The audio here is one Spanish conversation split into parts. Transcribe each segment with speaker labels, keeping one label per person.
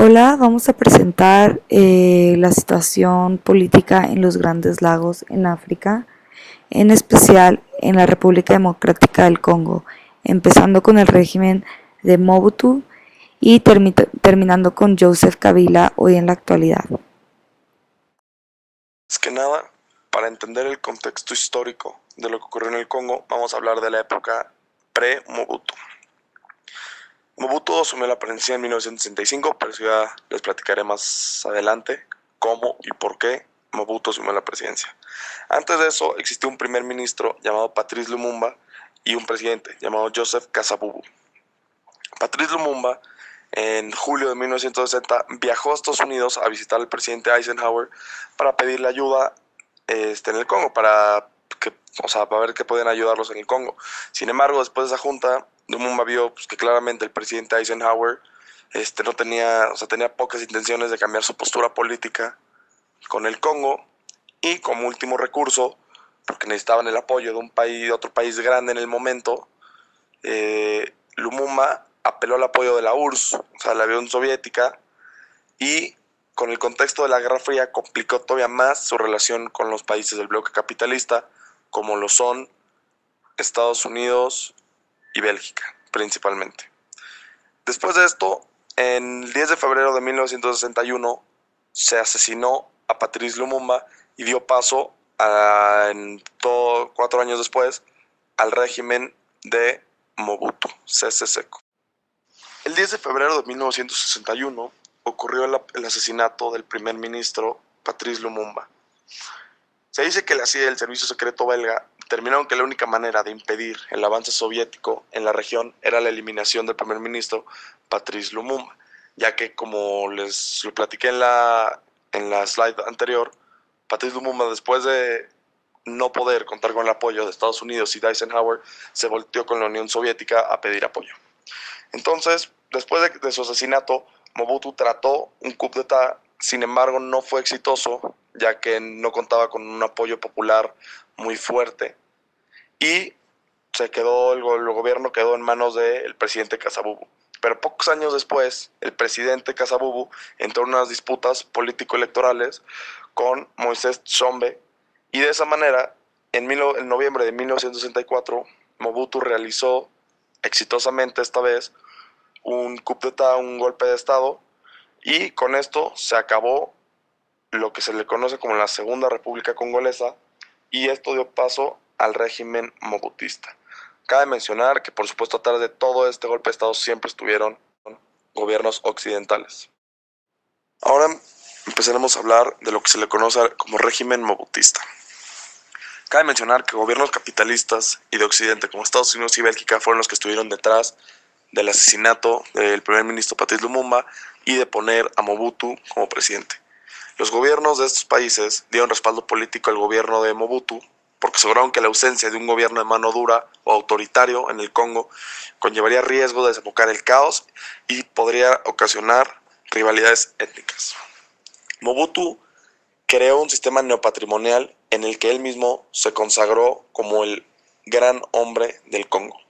Speaker 1: Hola, vamos a presentar la situación política en los Grandes Lagos en África, en especial en la República Democrática del Congo, empezando con el régimen de Mobutu y terminando con Joseph Kabila hoy en la actualidad.
Speaker 2: Más que nada, para entender el contexto histórico de lo que ocurrió en el Congo, vamos a hablar de la época pre-Mobutu. Mobutu asumió la presidencia en 1965, pero eso ya les platicaré más adelante cómo y por qué Mobutu asumió la presidencia. Antes de eso, existió un primer ministro llamado Patrice Lumumba y un presidente llamado Joseph Kasavubu. Patrice Lumumba, en julio de 1960, viajó a Estados Unidos a visitar al presidente Eisenhower para pedirle ayuda en el Congo, para ver qué podían ayudarlos en el Congo. Sin embargo, después de esa junta, Lumumba vio que claramente el presidente Eisenhower no tenía, tenía pocas intenciones de cambiar su postura política con el Congo, y como último recurso, porque necesitaban el apoyo de otro país grande en el momento, Lumumba apeló al apoyo de la URSS, la Unión Soviética, y con el contexto de la Guerra Fría complicó todavía más su relación con los países del bloque capitalista, como lo son Estados Unidos y Bélgica, principalmente. Después de esto, en el 10 de febrero de 1961, se asesinó a Patrice Lumumba y dio paso, 4 años después, al régimen de Mobutu Sese Seko. El 10 de febrero de 1961 ocurrió el asesinato del primer ministro Patrice Lumumba. Se dice que la CIA y el servicio secreto belga determinaron que la única manera de impedir el avance soviético en la región era la eliminación del primer ministro Patrice Lumumba, ya que, como les lo platiqué en la slide anterior, Patrice Lumumba, después de no poder contar con el apoyo de Estados Unidos y de Eisenhower, se volteó con la Unión Soviética a pedir apoyo. Entonces, después de su asesinato, Mobutu trató un coup d'etat, sin embargo no fue exitoso, ya que no contaba con un apoyo popular muy fuerte, y el gobierno quedó en manos del presidente Kasavubu. Pero pocos años después, el presidente Kasavubu entró en unas disputas político-electorales con Moisés Tshombe, y de esa manera, en noviembre de 1964, Mobutu realizó exitosamente esta vez un coup d'etat, un golpe de estado, y con esto se acabó lo que se le conoce como la Segunda República Congolesa, y esto dio paso al régimen mobutista. Cabe mencionar que, por supuesto, atrás de todo este golpe de estado siempre estuvieron gobiernos occidentales. Ahora empezaremos a hablar de lo que se le conoce como régimen mobutista. Cabe mencionar que gobiernos capitalistas y de Occidente como Estados Unidos y Bélgica fueron los que estuvieron detrás del asesinato del primer ministro Patrice Lumumba y de poner a Mobutu como presidente. Los gobiernos de estos países dieron respaldo político al gobierno de Mobutu porque aseguraron que la ausencia de un gobierno de mano dura o autoritario en el Congo conllevaría riesgo de desembocar el caos y podría ocasionar rivalidades étnicas. Mobutu creó un sistema neopatrimonial en el que él mismo se consagró como el gran hombre del Congo.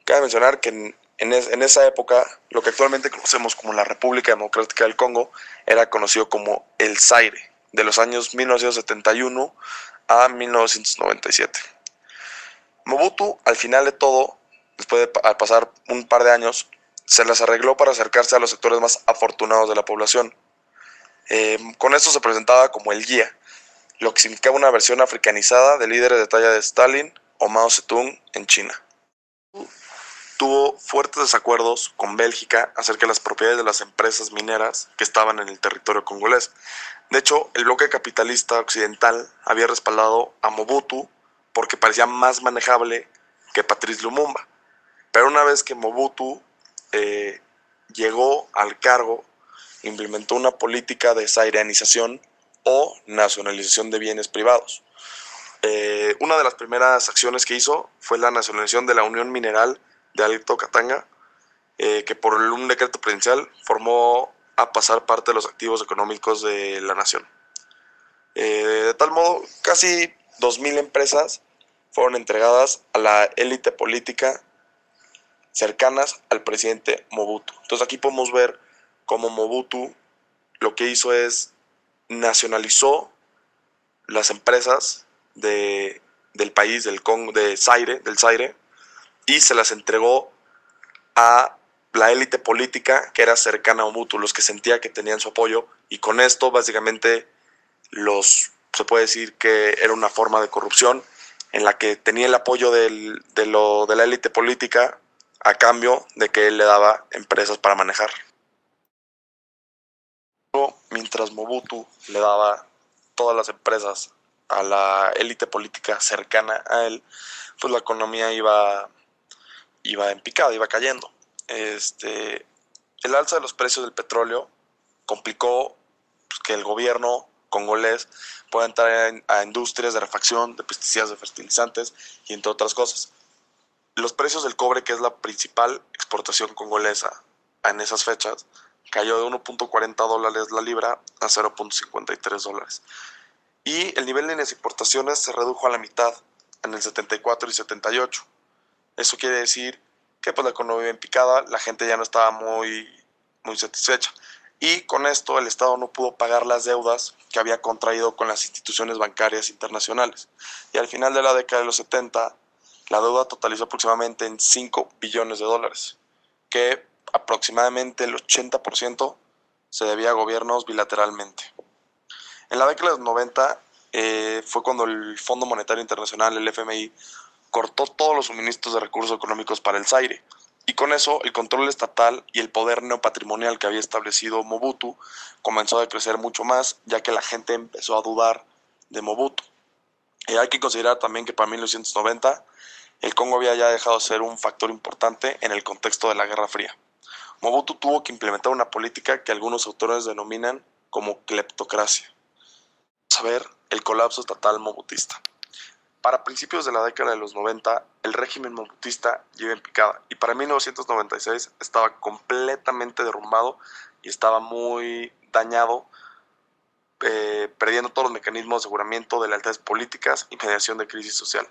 Speaker 2: Cabe mencionar que en esa época, lo que actualmente conocemos como la República Democrática del Congo era conocido como el Zaire, de los años 1971 a 1997. Mobutu, al final de todo, después de pasar un par de años, se las arregló para acercarse a los sectores más afortunados de la población. Con esto se presentaba como el guía, lo que significaba una versión africanizada de líderes de talla de Stalin o Mao Zedong en China. Tuvo fuertes desacuerdos con Bélgica acerca de las propiedades de las empresas mineras que estaban en el territorio congolés. De hecho, el bloque capitalista occidental había respaldado a Mobutu porque parecía más manejable que Patrice Lumumba. Pero una vez que Mobutu llegó al cargo, implementó una política de zaireanización o nacionalización de bienes privados. Una de las primeras acciones que hizo fue la nacionalización de la Unión Mineral de Alto Katanga, que por un decreto presidencial formó a pasar parte de los activos económicos de la nación. De tal modo, casi 2.000 empresas fueron entregadas a la élite política cercanas al presidente Mobutu. Entonces aquí podemos ver como Mobutu lo que hizo es nacionalizó las empresas del país, del Congo, del Zaire, y se las entregó a la élite política que era cercana a Mobutu, los que sentía que tenían su apoyo, y con esto básicamente se puede decir que era una forma de corrupción en la que tenía el apoyo de la élite política a cambio de que él le daba empresas para manejar. Mientras Mobutu le daba todas las empresas a la élite política cercana a él, pues la economía iba en picada, iba cayendo. El alza de los precios del petróleo complicó pues, que el gobierno congolés pueda entrar a industrias de refacción, de pesticidas, de fertilizantes y entre otras cosas. Los precios del cobre, que es la principal exportación congolesa en esas fechas, cayó de 1.40 dólares la libra a 0.53 dólares. Y el nivel de las importaciones se redujo a la mitad en el 74 y 78. Eso quiere decir que pues, la economía en picada, la gente ya no estaba muy satisfecha. Y con esto el Estado no pudo pagar las deudas que había contraído con las instituciones bancarias internacionales. Y al final de la década de los 70, la deuda totalizó aproximadamente en 5 billones de dólares, que aproximadamente el 80% se debía a gobiernos bilateralmente. En la década de los 90 fue cuando el Fondo Monetario Internacional, el FMI, cortó todos los suministros de recursos económicos para el Zaire. Y con eso, el control estatal y el poder neopatrimonial que había establecido Mobutu comenzó a crecer mucho más, ya que la gente empezó a dudar de Mobutu. Y hay que considerar también que para 1990 el Congo había ya dejado de ser un factor importante en el contexto de la Guerra Fría. Mobutu tuvo que implementar una política que algunos autores denominan como cleptocracia. Vamos a ver el colapso estatal mobutista. Para principios de la década de los 90, el régimen mobutista iba en picada y para 1996 estaba completamente derrumbado y estaba muy dañado, perdiendo todos los mecanismos de aseguramiento de lealtades políticas y mediación de crisis social.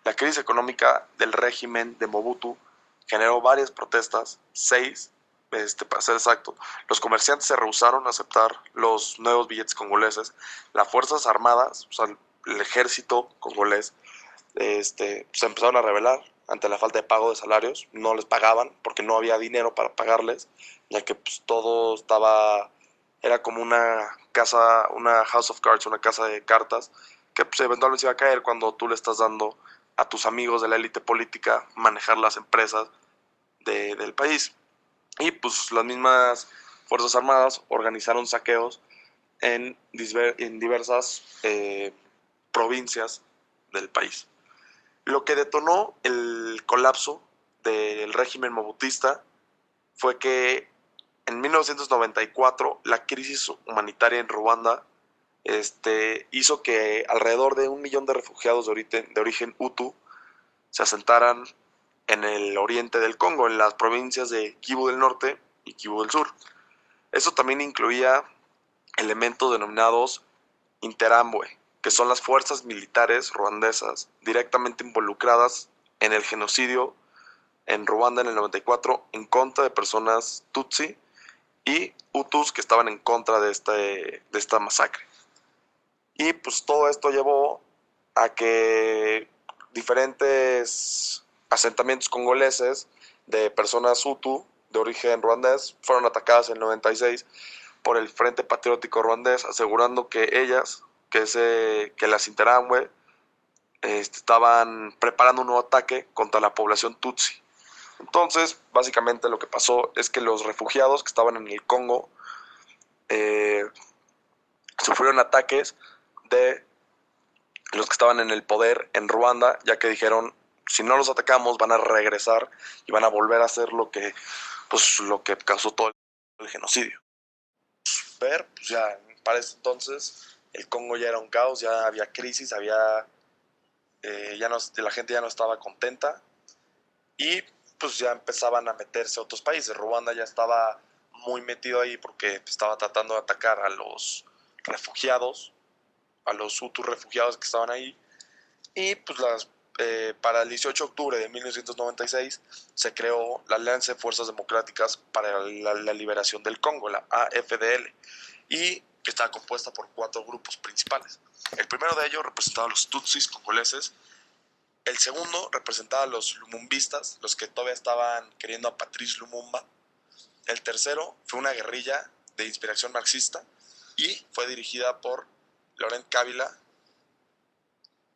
Speaker 2: La crisis económica del régimen de Mobutu generó varias protestas, 6 para ser exacto. Los comerciantes se rehusaron a aceptar los nuevos billetes congoleses. Las Fuerzas Armadas, o sea, el ejército congolés, se empezaron a rebelar ante la falta de pago de salarios. No les pagaban porque no había dinero para pagarles, ya que pues, todo era como una casa, una house of cards, una casa de cartas, que pues, eventualmente se iba a caer cuando tú le estás dando a tus amigos de la élite política manejar las empresas del país. Y pues las mismas Fuerzas Armadas organizaron saqueos en diversas provincias del país. Lo que detonó el colapso del régimen mobutista fue que en 1994 la crisis humanitaria en Ruanda hizo que alrededor de 1 millón de refugiados de origen Hutu se asentaran en el oriente del Congo, en las provincias de Kivu del Norte y Kivu del Sur. Eso también incluía elementos denominados Interambwe, que son las fuerzas militares ruandesas directamente involucradas en el genocidio en Ruanda en el 94 en contra de personas Tutsi y Hutus que estaban en contra de esta masacre. Y pues todo esto llevó a que diferentes asentamientos congoleses de personas Hutu de origen ruandés fueron atacadas en el 96 por el Frente Patriótico Ruandés, asegurando que que las Interahamwe estaban preparando un nuevo ataque contra la población Tutsi. Entonces, básicamente lo que pasó es que los refugiados que estaban en el Congo sufrieron ataques de los que estaban en el poder en Ruanda, ya que dijeron, si no los atacamos van a regresar y van a volver a hacer lo que causó todo el genocidio. Pues ya para ese entonces el Congo ya era un caos, ya había crisis, la gente ya no estaba contenta y pues ya empezaban a meterse a otros países. Ruanda ya estaba muy metido ahí porque estaba tratando de atacar a los refugiados, a los Hutus refugiados que estaban ahí, y pues para el 18 de octubre de 1996 se creó la Alianza de Fuerzas Democráticas para la Liberación del Congo, la AFDL, y que estaba compuesta por 4 grupos principales. El primero de ellos representaba a los Tutsis congoleses, el segundo representaba a los lumumbistas, los que todavía estaban queriendo a Patrice Lumumba. El tercero fue una guerrilla de inspiración marxista y fue dirigida por Laurent Kabila.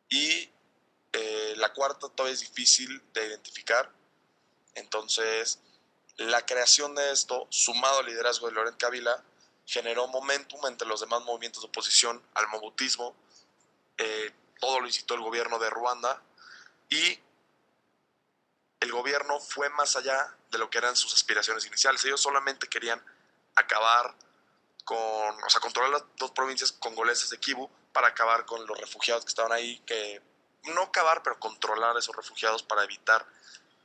Speaker 2: Y la cuarta todavía es difícil de identificar. Entonces, la creación de esto, sumado al liderazgo de Laurent Kabila, generó momentum entre los demás movimientos de oposición al mobutismo. Todo lo incitó el gobierno de Ruanda y el gobierno fue más allá de lo que eran sus aspiraciones iniciales. Ellos solamente querían acabar controlar las 2 provincias congolesas de Kivu para acabar con los refugiados que estaban ahí, no acabar, pero controlar a esos refugiados para evitar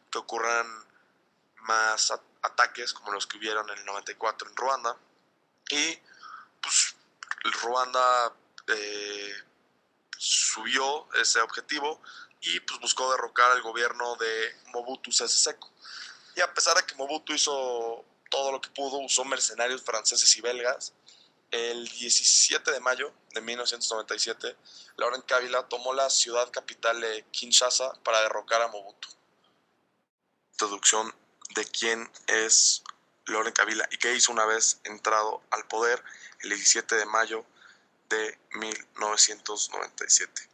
Speaker 2: que ocurran más ataques como los que hubieron en el 94 en Ruanda. Y pues Ruanda subió ese objetivo y pues buscó derrocar al gobierno de Mobutu Sese Seko. Y a pesar de que Mobutu hizo todo lo que pudo, usó mercenarios franceses y belgas, el 17 de mayo de 1997, Laurent Kabila tomó la ciudad capital de Kinshasa para derrocar a Mobutu. Introducción de quién es Laurent Kabila y qué hizo una vez entrado al poder el 17 de mayo de 1997.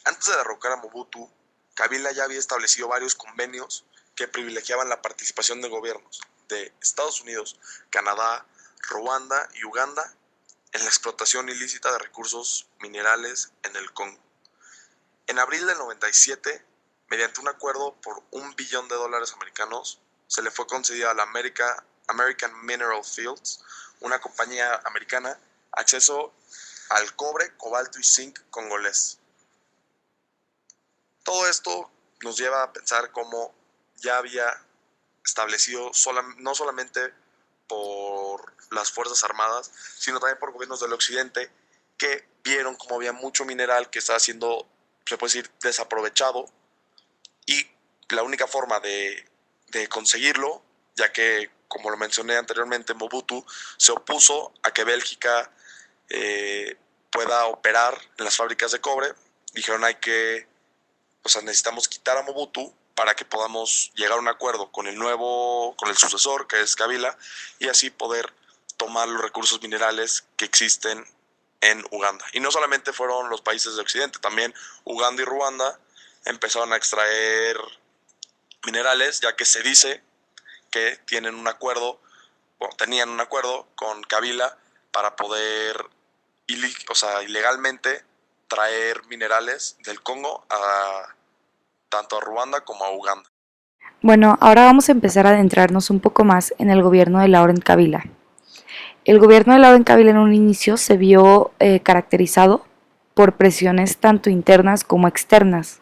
Speaker 2: Antes de derrocar a Mobutu, Kabila ya había establecido varios convenios que privilegiaban la participación de gobiernos de Estados Unidos, Canadá, Ruanda y Uganda en la explotación ilícita de recursos minerales en el Congo. En abril del 97, mediante un acuerdo por $1 billón americanos, se le fue concedida a la American Mineral Fields, una compañía americana, acceso al cobre, cobalto y zinc congolés. Todo esto nos lleva a pensar cómo ya había establecido, no solamente por las Fuerzas Armadas, sino también por gobiernos del occidente que vieron como había mucho mineral que estaba siendo, se puede decir, desaprovechado, y la única forma de conseguirlo, ya que, como lo mencioné anteriormente, Mobutu se opuso a que Bélgica pueda operar en las fábricas de cobre. Dijeron necesitamos quitar a Mobutu para que podamos llegar a un acuerdo con el sucesor, que es Kabila, y así poder tomar los recursos minerales que existen en Uganda. Y no solamente fueron los países de Occidente, también Uganda y Ruanda empezaron a extraer minerales, ya que se dice que tenían un acuerdo con Kabila para poder ilegalmente traer minerales del Congo tanto a Ruanda como a Uganda.
Speaker 1: Bueno, ahora vamos a empezar a adentrarnos un poco más en el gobierno de Laurent Kabila. El gobierno de Laurent Kabila en un inicio se vio caracterizado por presiones tanto internas como externas.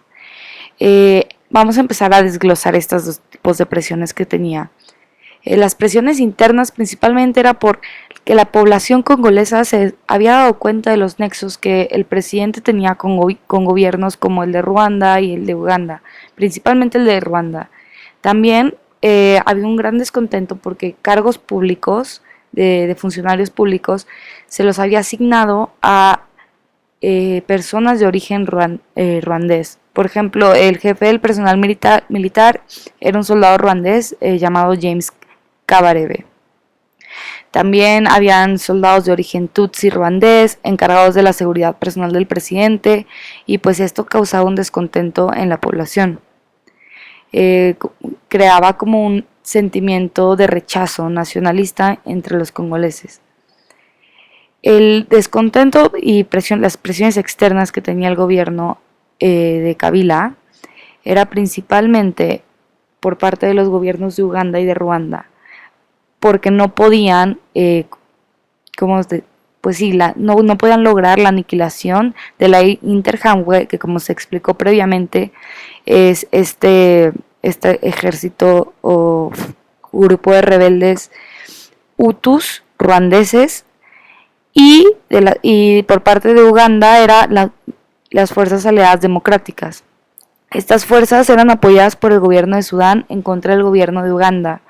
Speaker 1: Vamos a empezar a desglosar estos 2 tipos de presiones que tenía. Las presiones internas principalmente era porque la población congolesa se había dado cuenta de los nexos que el presidente tenía con gobiernos como el de Ruanda y el de Uganda, principalmente el de Ruanda. También había un gran descontento porque cargos públicos, de funcionarios públicos, se los había asignado a personas de origen ruandés. Por ejemplo, el jefe del personal militar era un soldado ruandés llamado James Kabarebe. También habían soldados de origen tutsi ruandés encargados de la seguridad personal del presidente, y pues esto causaba un descontento en la población. Creaba como un sentimiento de rechazo nacionalista entre los congoleses. El descontento y las presiones externas que tenía el gobierno de Kabila era principalmente por parte de los gobiernos de Uganda y de Ruanda, porque no podían, no podían lograr la aniquilación de la Interhamwe, que, como se explicó previamente, es este ejército o grupo de rebeldes hutus ruandeses, y por parte de Uganda era las fuerzas aliadas democráticas. Estas fuerzas eran apoyadas por el gobierno de Sudán en contra del gobierno de Uganda,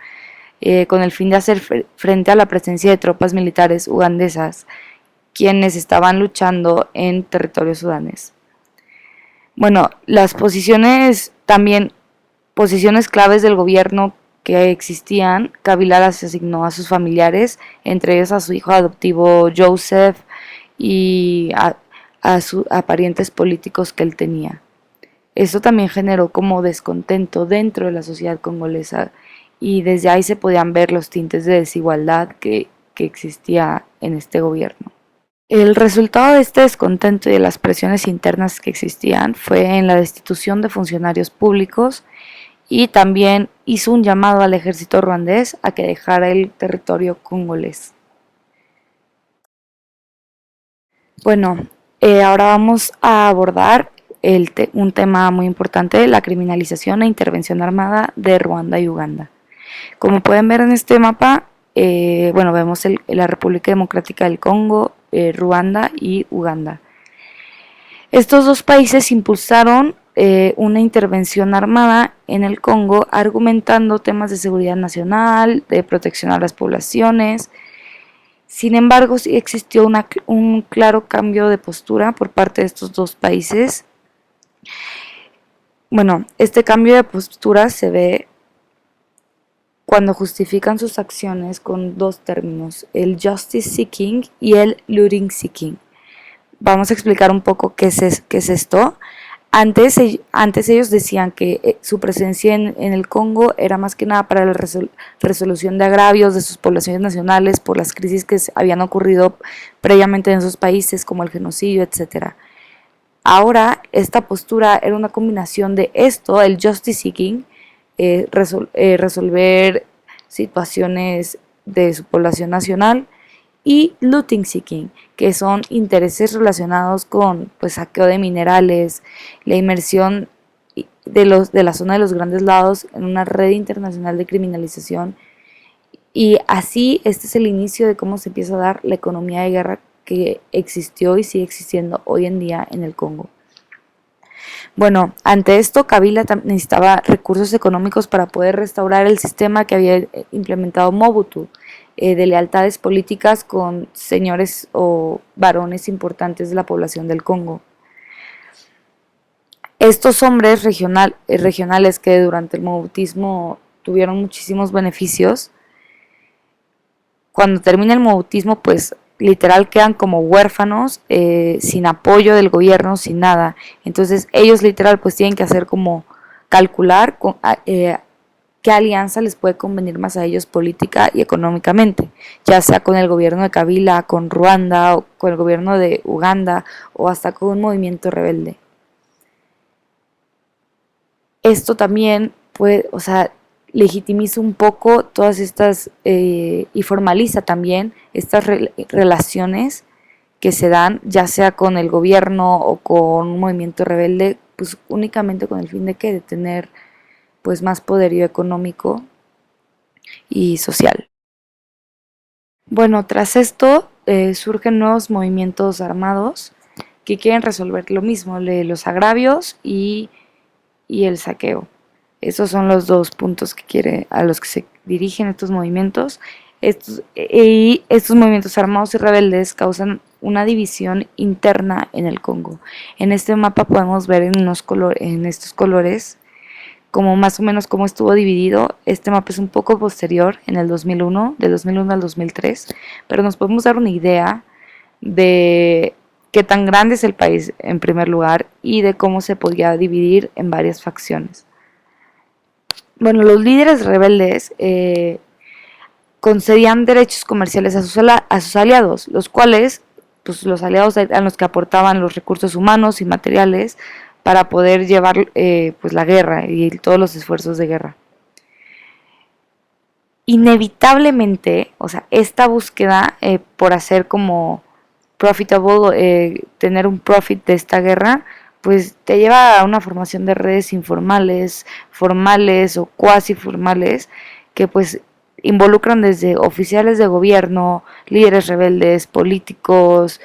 Speaker 1: con el fin de hacer frente a la presencia de tropas militares ugandesas, quienes estaban luchando en territorio sudanés. Bueno, las posiciones claves del gobierno que existían, Kabila las asignó a sus familiares, entre ellos a su hijo adoptivo Joseph y a parientes políticos que él tenía. Esto también generó como descontento dentro de la sociedad congolesa y desde ahí se podían ver los tintes de desigualdad que existía en este gobierno. El resultado de este descontento y de las presiones internas que existían fue en la destitución de funcionarios públicos y también hizo un llamado al ejército ruandés a que dejara el territorio congolés. Bueno, ahora vamos a abordar un tema muy importante, la criminalización e intervención armada de Ruanda y Uganda. Como pueden ver en este mapa, vemos la República Democrática del Congo, Ruanda y Uganda. Estos dos países impulsaron una intervención armada en el Congo, argumentando temas de seguridad nacional, de protección a las poblaciones. Sin embargo, sí existió un claro cambio de postura por parte de estos dos países. Bueno, este cambio de postura se ve cuando justifican sus acciones con dos términos, el justice seeking y el looting seeking. Vamos a explicar un poco qué es esto. Antes ellos decían que su presencia en el Congo era más que nada para la resolución de agravios de sus poblaciones nacionales por las crisis que habían ocurrido previamente en esos países, como el genocidio, etc. Ahora, esta postura era una combinación de esto, el justice seeking, resolver situaciones de su población nacional, y looting seeking, que son intereses relacionados con saqueo de minerales, la inmersión de la zona de los Grandes Lagos en una red internacional de criminalización. Y así este es el inicio de cómo se empieza a dar la economía de guerra que existió y sigue existiendo hoy en día en el Congo. Bueno, ante esto Kabila necesitaba recursos económicos para poder restaurar el sistema que había implementado Mobutu, de lealtades políticas con señores o varones importantes de la población del Congo. Estos hombres regionales que durante el mobutismo tuvieron muchísimos beneficios, cuando termina el mobutismo, pues literal quedan como huérfanos, sin apoyo del gobierno, sin nada. Entonces ellos literal pues tienen que hacer como calcular qué alianza les puede convenir más a ellos política y económicamente, ya sea con el gobierno de Kabila, con Ruanda, o con el gobierno de Uganda, o hasta con un movimiento rebelde. Esto también legitimiza un poco todas estas y formaliza también estas relaciones que se dan, ya sea con el gobierno o con un movimiento rebelde, pues únicamente con el fin de tener pues más poderío económico y social. Bueno, tras esto surgen nuevos movimientos armados que quieren resolver lo mismo, los agravios y el saqueo. Estos son los dos puntos a los que se dirigen estos movimientos. Estos movimientos armados y rebeldes causan una división interna en el Congo. En este mapa podemos ver en estos colores como más o menos cómo estuvo dividido. Este mapa es un poco posterior, en el 2001, del 2001 al 2003, pero nos podemos dar una idea de qué tan grande es el país en primer lugar y de cómo se podía dividir en varias facciones. Bueno, los líderes rebeldes concedían derechos comerciales a sus aliados, los cuales, pues los aliados eran los que aportaban los recursos humanos y materiales para poder llevar la guerra y todos los esfuerzos de guerra. Inevitablemente, esta búsqueda por hacer como profitable, tener un profit de esta guerra, pues te lleva a una formación de redes informales, formales o cuasi formales, que pues involucran desde oficiales de gobierno, líderes rebeldes, políticos,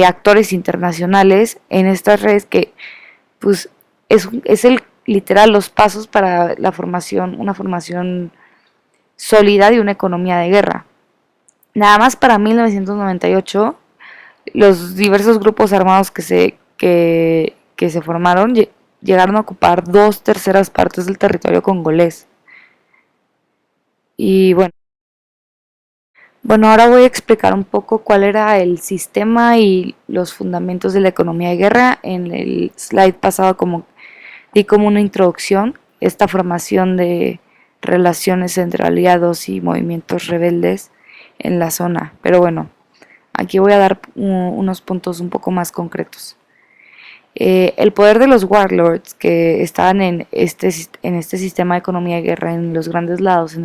Speaker 1: actores internacionales en estas redes que pues es el literal los pasos para la formación, una formación sólida de una economía de guerra. Nada más para 1998, los diversos grupos armados que se formaron llegaron a ocupar 2/3 del territorio congolés. Y bueno, ahora voy a explicar un poco cuál era el sistema y los fundamentos de la economía de guerra. En el slide pasado di como una introducción esta formación de relaciones entre aliados y movimientos rebeldes en la zona. Pero bueno, aquí voy a dar unos puntos un poco más concretos. El poder de los warlords que estaban en este sistema de economía de guerra en los grandes lagos, en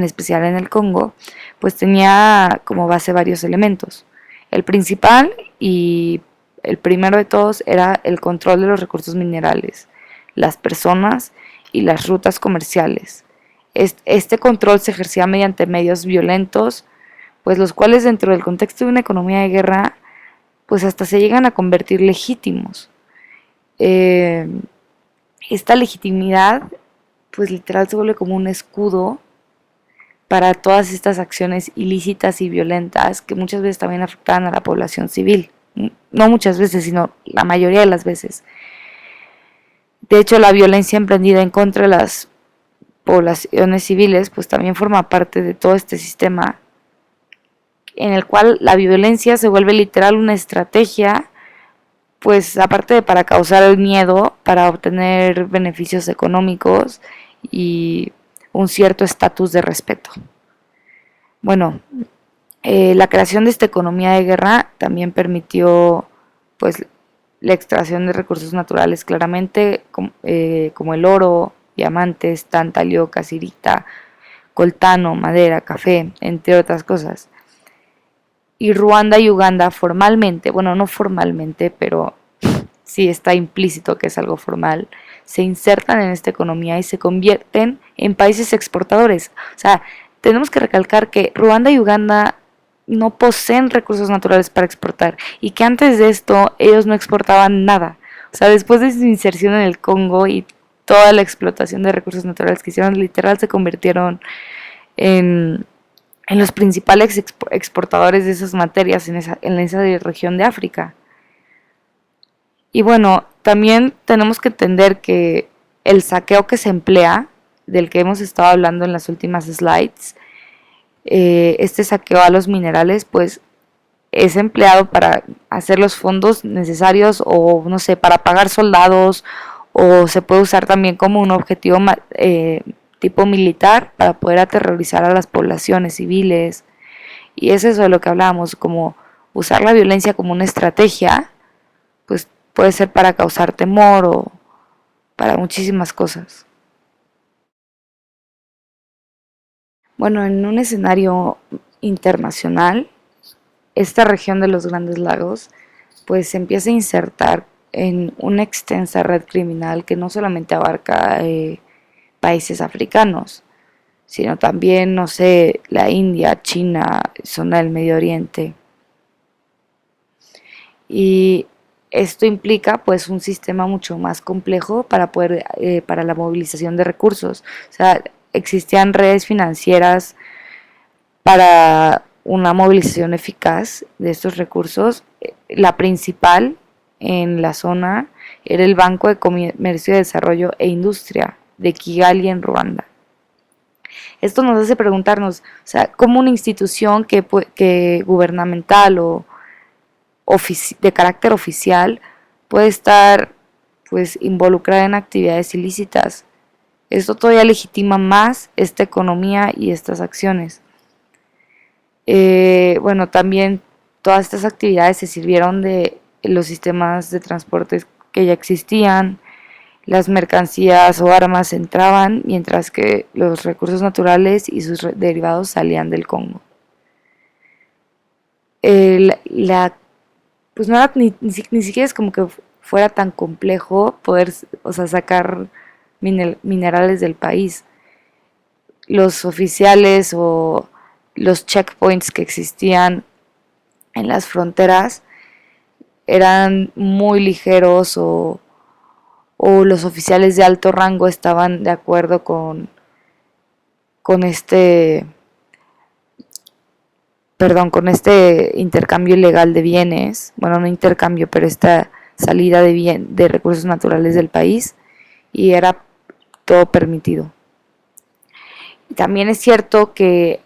Speaker 1: especial en el Congo, pues tenía como base varios elementos. El principal y el primero de todos era el control de los recursos minerales, las personas y las rutas comerciales. Este control se ejercía mediante medios violentos, pues los cuales dentro del contexto de una economía de guerra pues hasta se llegan a convertir legítimos. Esta legitimidad, pues literal se vuelve como un escudo para todas estas acciones ilícitas y violentas que muchas veces también afectaban a la población civil. No muchas veces, sino la mayoría de las veces. De hecho, la violencia emprendida en contra de las poblaciones civiles, pues también forma parte de todo este sistema en el cual la violencia se vuelve literal una estrategia, pues aparte de para causar el miedo, para obtener beneficios económicos y un cierto estatus de respeto. Bueno, la creación de esta economía de guerra también permitió pues la extracción de recursos naturales claramente como el oro, diamantes, tantalio, casirita, coltano, madera, café, entre otras cosas. Y Ruanda y Uganda formalmente, bueno, no formalmente, pero sí está implícito que es algo formal, se insertan en esta economía y se convierten en países exportadores. O sea, tenemos que recalcar que Ruanda y Uganda no poseen recursos naturales para exportar y que antes de esto ellos no exportaban nada. O sea, después de su inserción en el Congo y toda la explotación de recursos naturales que hicieron, literal se convirtieron en los principales exportadores de esas materias en esa región de África. Y bueno, también tenemos que entender que el saqueo que se emplea, del que hemos estado hablando en las últimas slides, este saqueo a los minerales, pues es empleado para hacer los fondos necesarios o no sé, para pagar soldados, o se puede usar también como un objetivo tipo militar para poder aterrorizar a las poblaciones civiles. Y es eso de lo que hablábamos, como usar la violencia como una estrategia, pues puede ser para causar temor o para muchísimas cosas. Bueno, en un escenario internacional, esta región de los Grandes Lagos pues se empieza a insertar en una extensa red criminal que no solamente abarca países africanos, sino también, no sé, la India, China, zona del Medio Oriente. Y esto implica pues un sistema mucho más complejo para la movilización de recursos. O sea, existían redes financieras para una movilización eficaz de estos recursos. La principal en la zona era el Banco de Comercio, Desarrollo e Industria de Kigali en Ruanda. Esto nos hace preguntarnos, o sea, cómo una institución que gubernamental o de carácter oficial puede estar pues involucrada en actividades ilícitas. Esto todavía legitima más esta economía y estas acciones. Bueno, también todas estas actividades se sirvieron de los sistemas de transporte que ya existían, las mercancías o armas entraban, mientras que los recursos naturales y sus derivados salían del Congo. Pues no era ni siquiera es como que fuera tan complejo poder, o sea, sacar minerales del país. Los oficiales o los checkpoints que existían en las fronteras eran muy ligeros o los oficiales de alto rango estaban de acuerdo con este, perdón, con este intercambio ilegal de bienes, bueno, no intercambio, pero esta salida de recursos naturales del país, y era todo permitido. También es cierto que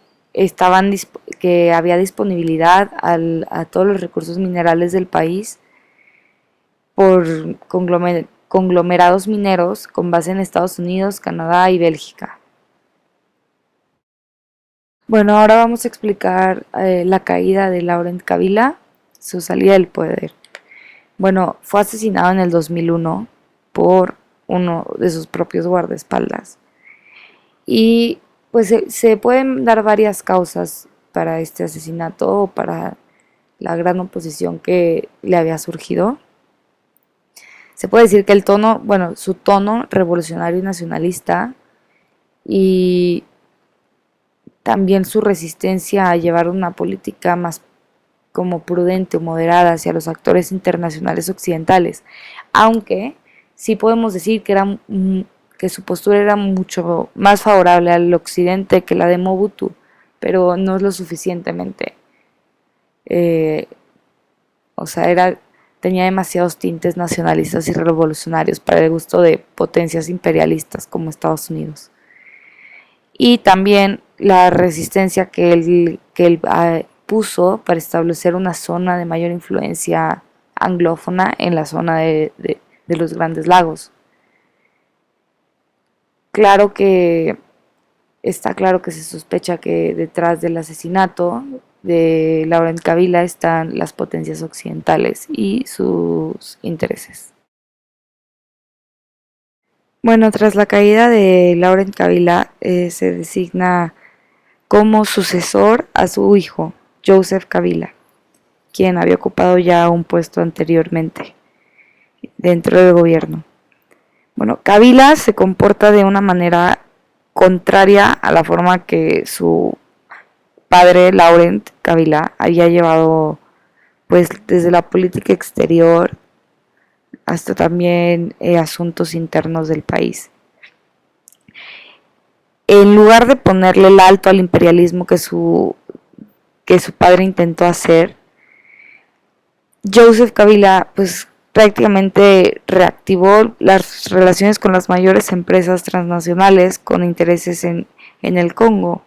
Speaker 1: que había disponibilidad a todos los recursos minerales del país por conglomerados mineros con base en Estados Unidos, Canadá y Bélgica. Bueno, ahora vamos a explicar la caída de Laurent Kabila, su salida del poder. Bueno, fue asesinado en el 2001 por uno de sus propios guardaespaldas. Y pues se pueden dar varias causas para este asesinato o para la gran oposición que le había surgido. Se puede decir que el tono, bueno, su tono revolucionario y nacionalista y también su resistencia a llevar una política más como prudente o moderada hacia los actores internacionales occidentales, aunque sí podemos decir que su postura era mucho más favorable al occidente que la de Mobutu, pero no es lo suficientemente. Eh, o sea, tenía demasiados tintes nacionalistas y revolucionarios para el gusto de potencias imperialistas como Estados Unidos. Y también la resistencia que él puso para establecer una zona de mayor influencia anglófona en la zona de los Grandes Lagos. Claro que está claro que se sospecha que detrás del asesinato de Laurent Kabila están las potencias occidentales y sus intereses. Bueno, tras la caída de Laurent Kabila se designa como sucesor a su hijo, Joseph Kabila, quien había ocupado ya un puesto anteriormente dentro del gobierno. Bueno, Kabila se comporta de una manera contraria a la forma que su padre, Laurent Kabila, había llevado pues desde la política exterior hasta también asuntos internos del país. En lugar de ponerle el alto al imperialismo que su padre intentó hacer, Joseph Kabila pues prácticamente reactivó las relaciones con las mayores empresas transnacionales con intereses en el Congo.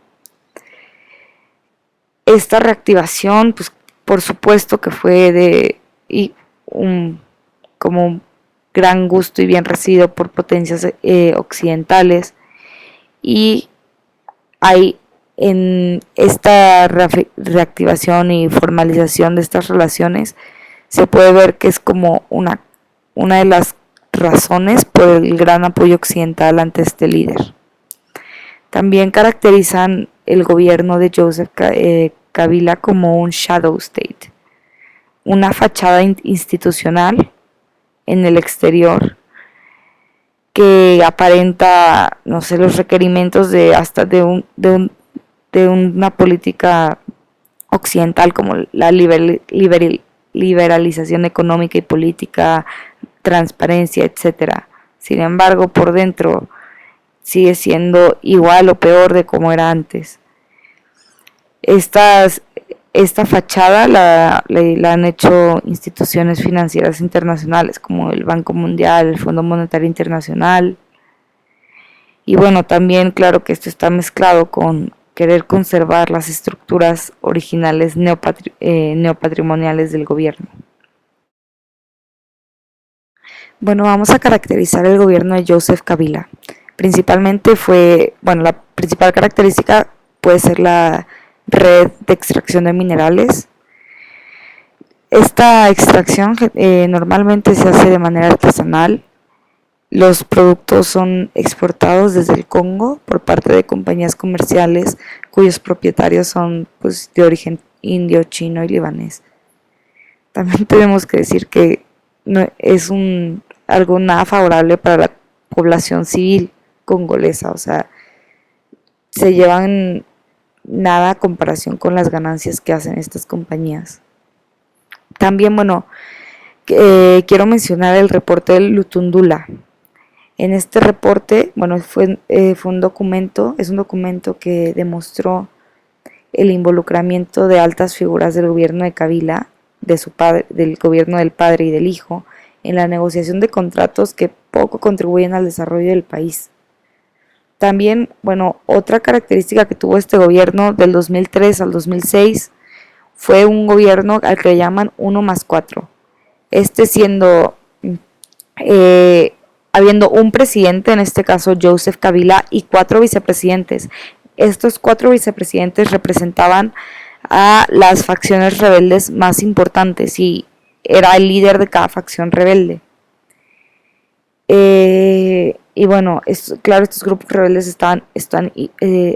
Speaker 1: Esta reactivación, pues por supuesto que fue como un gran gusto y bien recibido por potencias occidentales, y hay en esta reactivación y formalización de estas relaciones se puede ver que es como una de las razones por el gran apoyo occidental ante este líder. También caracterizan el gobierno de Joseph Kabila como un shadow state, una fachada institucional en el exterior que aparenta, no sé, los requerimientos de hasta de una política occidental como la liberalización económica y política, transparencia, etcétera. Sin embargo, por dentro sigue siendo igual o peor de como era antes. Esta fachada la han hecho instituciones financieras internacionales como el Banco Mundial, el Fondo Monetario Internacional. Y bueno, también claro que esto está mezclado con querer conservar las estructuras originales neopatrimoniales del gobierno. Bueno, vamos a caracterizar el gobierno de Joseph Kabila. Principalmente la principal característica puede ser la red de extracción de minerales. Esta extracción normalmente se hace de manera artesanal. Los productos son exportados desde el Congo por parte de compañías comerciales cuyos propietarios son pues, de origen indio, chino y libanés. También tenemos que decir que no es algo nada favorable para la población civil congolesa, o sea, se llevan nada a comparación con las ganancias que hacen estas compañías. También, bueno, quiero mencionar el reporte del Lutundula. En este reporte, bueno, fue un documento, es un documento que demostró el involucramiento de altas figuras del gobierno de Kabila, de su padre, del gobierno del padre y del hijo, en la negociación de contratos que poco contribuyen al desarrollo del país. También, bueno, otra característica que tuvo este gobierno del 2003 al 2006 fue un gobierno al que le llaman 1+4. Siendo, habiendo un presidente, en este caso Joseph Kabila, y 4 vicepresidentes. Estos 4 vicepresidentes representaban a las facciones rebeldes más importantes y era el líder de cada facción rebelde. Y bueno, claro, estos grupos rebeldes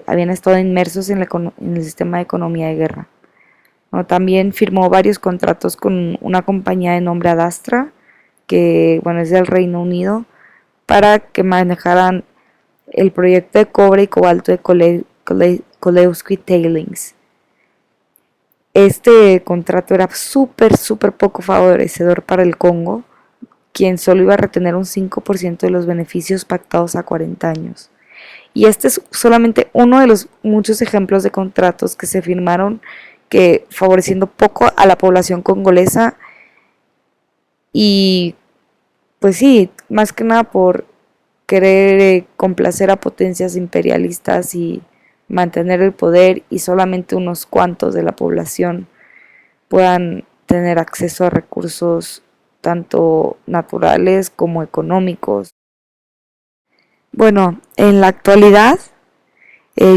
Speaker 1: habían estado inmersos en el sistema de economía de guerra. ¿No? También firmó varios contratos con una compañía de nombre Adastra, que bueno, es del Reino Unido, para que manejaran el proyecto de cobre y cobalto de Kolewski Tailings. Este contrato era súper poco favorecedor para el Congo, quien solo iba a retener un 5% de los beneficios pactados a 40 años. Y este es solamente uno de los muchos ejemplos de contratos que se firmaron que favoreciendo poco a la población congolesa y pues sí, más que nada por querer complacer a potencias imperialistas y mantener el poder y solamente unos cuantos de la población puedan tener acceso a recursos tanto naturales como económicos. Bueno, en la actualidad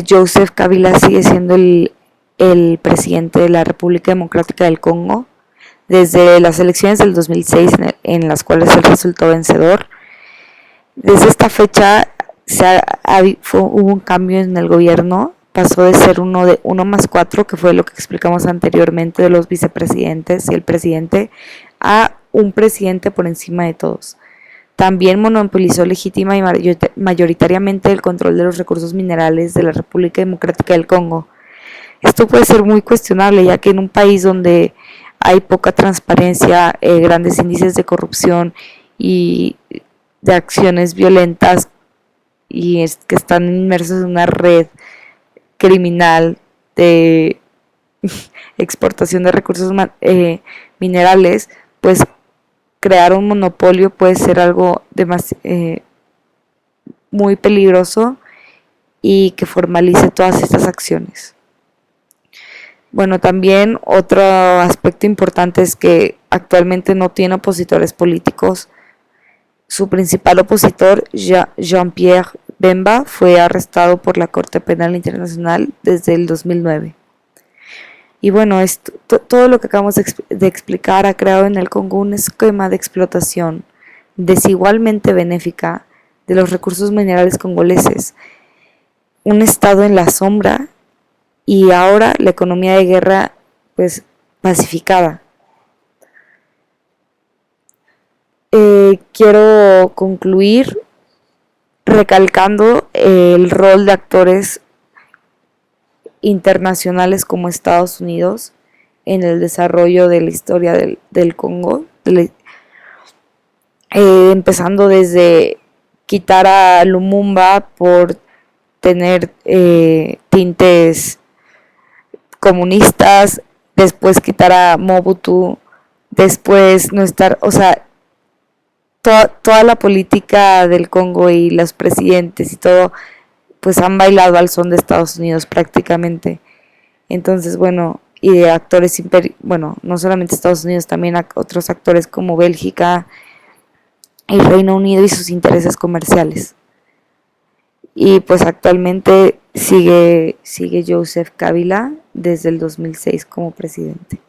Speaker 1: Joseph Kabila sigue siendo el presidente de la República Democrática del Congo desde las elecciones del 2006 en las cuales él resultó vencedor. Desde esta fecha hubo un cambio en el gobierno, pasó de ser 1+4, que fue lo que explicamos anteriormente de los vicepresidentes y el presidente, a un presidente por encima de todos. También monopolizó legítima y mayoritariamente el control de los recursos minerales de la República Democrática del Congo. Esto puede ser muy cuestionable, ya que en un país donde hay poca transparencia, grandes índices de corrupción y de acciones violentas y que están inmersos en una red criminal de exportación de recursos minerales, pues crear un monopolio puede ser algo muy peligroso y que formalice todas estas acciones. Bueno, también otro aspecto importante es que actualmente no tiene opositores políticos. Su principal opositor, Jean-Pierre Bemba, fue arrestado por la Corte Penal Internacional desde el 2009. Y bueno, todo lo que acabamos de explicar ha creado en el Congo un esquema de explotación desigualmente benéfica de los recursos minerales congoleses, un estado en la sombra y ahora la economía de guerra pues pacificada. Quiero concluir recalcando el rol de actores internacionales como Estados Unidos en el desarrollo de la historia del Congo, empezando desde quitar a Lumumba por tener tintes comunistas, después quitar a Mobutu, después no estar, o sea, toda la política del Congo y los presidentes y todo, pues han bailado al son de Estados Unidos prácticamente. Entonces, bueno, y de actores, bueno, no solamente Estados Unidos, también otros actores como Bélgica y Reino Unido y sus intereses comerciales. Y pues actualmente sigue Joseph Kabila desde el 2006 como presidente.